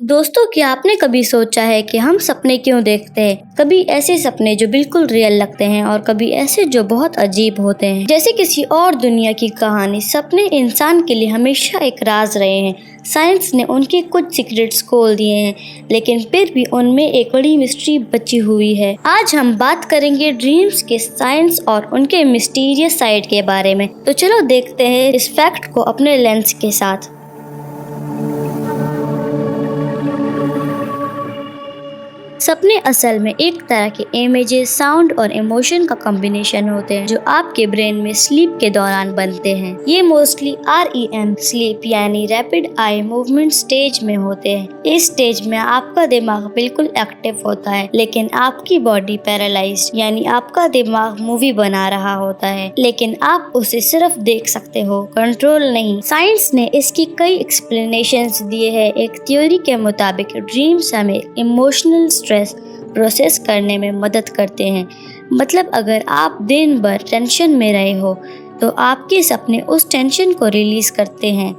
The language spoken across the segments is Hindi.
दोस्तों, क्या आपने कभी सोचा है कि हम सपने क्यों देखते हैं? कभी ऐसे सपने जो बिल्कुल रियल लगते हैं और कभी ऐसे जो बहुत अजीब होते हैं, जैसे किसी और दुनिया की कहानी। सपने इंसान के लिए हमेशा एक राज रहे हैं। साइंस ने उनके कुछ सीक्रेट्स खोल दिए हैं, लेकिन फिर भी उनमें एक बड़ी मिस्ट्री बची हुई है। आज हम बात करेंगे ड्रीम्स के साइंस और उनके मिस्टीरियस साइड के बारे में। तो चलो देखते हैं इस फैक्ट को अपने लेंस के साथ। सपने असल में एक तरह के इमेजेस, साउंड और इमोशन का कॉम्बिनेशन होते हैं जो आपके ब्रेन में स्लीप के दौरान बनते हैं। ये मोस्टली REM स्लीप यानी रैपिड आई मूवमेंट स्टेज में होते हैं। इस स्टेज में आपका दिमाग बिल्कुल एक्टिव होता है, लेकिन आपकी बॉडी पैरालाइज्ड यानी आपका दिमाग मूवी बना रहा होता है, लेकिन आप उसे सिर्फ देख सकते हो, कंट्रोल नहीं। साइंस ने इसकी कई एक्सप्लेनेशंस दिए हैं। एक थ्योरी के मुताबिक ड्रीम्स हमें इमोशनल स्ट्रेस प्रोसेस करने में मदद करते हैं। मतलब अगर आप दिन भर टेंशन में रहे हो तो आपके सपने उस टेंशन को रिलीज करते हैं।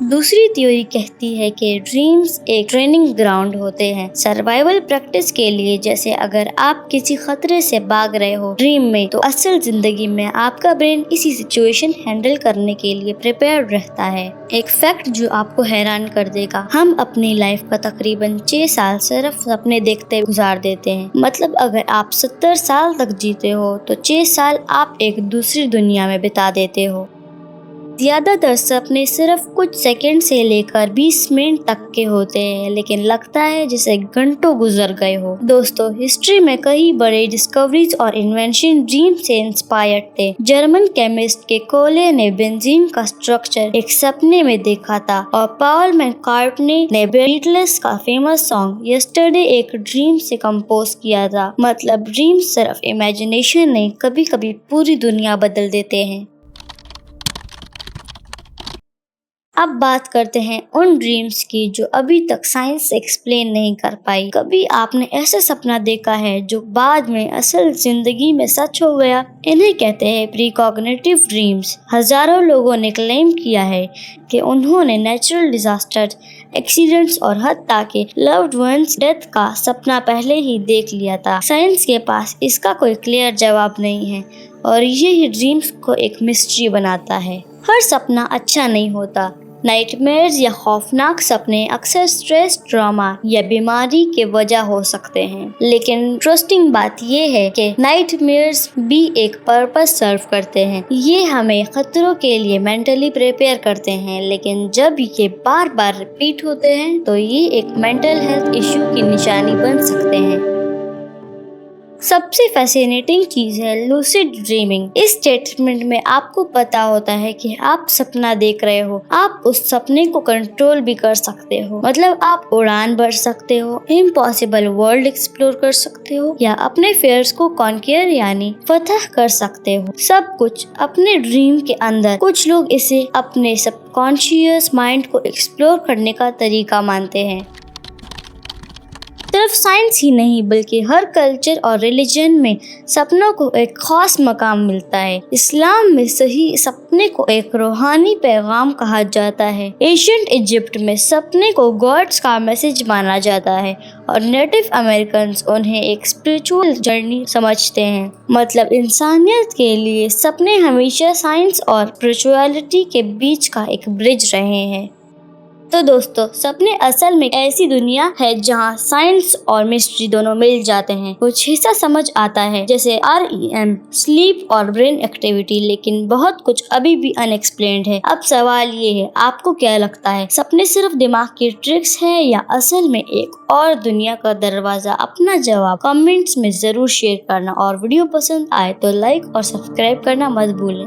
दूसरी थ्योरी कहती है कि ड्रीम्स एक ट्रेनिंग ग्राउंड होते हैं सर्वाइवल प्रैक्टिस के लिए। जैसे अगर आप किसी खतरे से भाग रहे हो ड्रीम में, तो असल जिंदगी में आपका ब्रेन इसी सिचुएशन हैंडल करने के लिए प्रिपेयर्ड रहता है। एक फैक्ट जो आपको हैरान कर देगा, हम अपनी लाइफ का तकरीबन 6 साल सिर्फ सपने देखते गुजार देते हैं। मतलब अगर आप 70 साल तक जीते हो तो 6 साल आप एक दूसरी दुनिया में बिता देते हो। ज्यादातर सपने सिर्फ कुछ सेकंड से लेकर 20 मिनट तक के होते हैं, लेकिन लगता है जैसे घंटों गुजर गए हो। दोस्तों, हिस्ट्री में कई बड़े डिस्कवरीज और इन्वेंशन ड्रीम से इंस्पायर्ड थे। जर्मन केमिस्ट के कोले ने बेंजीन का स्ट्रक्चर एक सपने में देखा था, और पॉल मैककार्टनी ने बीटल्स का फेमस सॉन्ग यस्टरडे एक ड्रीम से कंपोज किया था। मतलब ड्रीम सिर्फ इमेजिनेशन नहीं, कभी कभी पूरी दुनिया बदल देते हैं। अब बात करते हैं उन ड्रीम्स की जो अभी तक साइंस एक्सप्लेन नहीं कर पाई। कभी आपने ऐसा सपना देखा है जो बाद में असल जिंदगी में सच हो गया? इन्हें कहते हैं प्रीकॉग्निटिव ड्रीम्स। हजारों लोगों ने क्लेम किया है कि उन्होंने नेचुरल डिजास्टर, एक्सीडेंट्स और हत्या के लव्ड वंस डेथ का सपना पहले ही देख लिया था। साइंस के पास इसका कोई क्लियर जवाब नहीं है, और यही ड्रीम्स को एक मिस्ट्री बनाता है। हर सपना अच्छा नहीं होता। नाइटमेयर्स या खौफनाक सपने अक्सर स्ट्रेस, ट्रॉमा या बीमारी के वजह हो सकते हैं। लेकिन इंटरेस्टिंग बात यह है कि नाइटमेयर्स भी एक पर्पस सर्व करते हैं। ये हमें खतरों के लिए मेंटली प्रिपेयर करते हैं, लेकिन जब ये बार बार रिपीट होते हैं तो ये एक मेंटल हेल्थ इश्यू की निशानी बन सकते हैं। सबसे फैसिनेटिंग चीज है लूसिड ड्रीमिंग। इस स्टेटमेंट में आपको पता होता है कि आप सपना देख रहे हो, आप उस सपने को कंट्रोल भी कर सकते हो। मतलब आप उड़ान भर सकते हो, इम्पॉसिबल वर्ल्ड एक्सप्लोर कर सकते हो, या अपने फेयर्स को कॉन्क्यर यानी फतह कर सकते हो। सब कुछ अपने ड्रीम के अंदर। कुछ लोग इसे अपने सबकॉन्शियस माइंड को एक्सप्लोर करने का तरीका मानते हैं। सिर्फ साइंस ही नहीं, बल्कि हर कल्चर और रिलीजन में सपनों को एक खास मकाम मिलता है। इस्लाम में सही सपने को एक रूहानी पैगाम कहा जाता है। एशियंट इजिप्ट में सपने को गॉड्स का मैसेज माना जाता है, और नेटिव अमेरिकन्स उन्हें एक स्पिरिचुअल जर्नी समझते हैं। मतलब इंसानियत के लिए सपने हमेशा साइंस और स्पिरिचुअलिटी के बीच का एक ब्रिज रहे हैं। तो दोस्तों, सपने असल में ऐसी दुनिया है जहाँ साइंस और मिस्ट्री दोनों मिल जाते हैं। कुछ हिस्सा समझ आता है जैसे REM स्लीप और ब्रेन एक्टिविटी, लेकिन बहुत कुछ अभी भी अनएक्सप्लेन्ड है। अब सवाल ये है, आपको क्या लगता है, सपने सिर्फ दिमाग की ट्रिक्स है या असल में एक और दुनिया का दरवाजा? अपना जवाब कमेंट्स में जरूर शेयर करना, और वीडियो पसंद आए तो लाइक और सब्सक्राइब करना मत भूलें।